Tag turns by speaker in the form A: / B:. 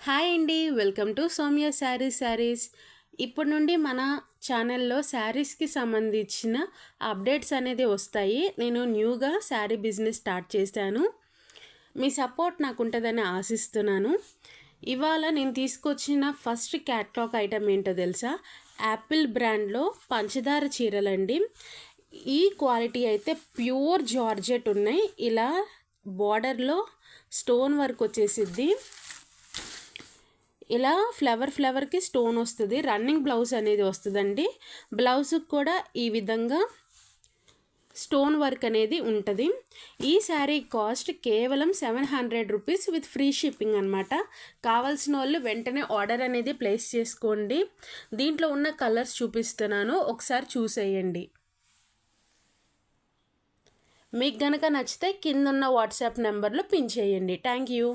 A: Hi అండి, welcome to Soumya saris. ఇప్పటి నుండి మన ఛానల్లో శారీస్కి సంబంధించిన అప్డేట్స్ అనేది వస్తాయి. నేను న్యూగా శారీ బిజినెస్ స్టార్ట్ చేశాను. మీ సపోర్ట్ నాకు ఉంటుందని ఆశిస్తున్నాను. ఇవాళ నేను తీసుకొచ్చిన ఫస్ట్ క్యాట్లాగ్ ఐటమ్ ఏంటో తెలుసా? యాపిల్ బ్రాండ్లో పంచదార చీరలండి. ఈ క్వాలిటీ అయితే ప్యూర్ జార్జెట్ ఉన్నాయి. ఇలా బార్డర్లో స్టోన్ వర్క్ వచ్చేసిద్ది. ఇలా ఫ్లవర్కి స్టోన్ వస్తుంది. రన్నింగ్ బ్లౌజ్ అనేది వస్తుందండి. బ్లౌజ్కి కూడా ఈ విధంగా స్టోన్ వర్క్ అనేది ఉంటుంది. ఈ శారీ కాస్ట్ కేవలం 700 రూపీస్ విత్ ఫ్రీ షిప్పింగ్ అనమాట. కావాల్సిన వాళ్ళు వెంటనే ఆర్డర్ అనేది ప్లేస్ చేసుకోండి. దీంట్లో ఉన్న కలర్స్ చూపిస్తున్నాను, ఒకసారి చూసేయండి. మీకు గనక నచ్చితే కింద ఉన్న వాట్సాప్ నెంబర్లో పిన్ చేయండి. Thank you.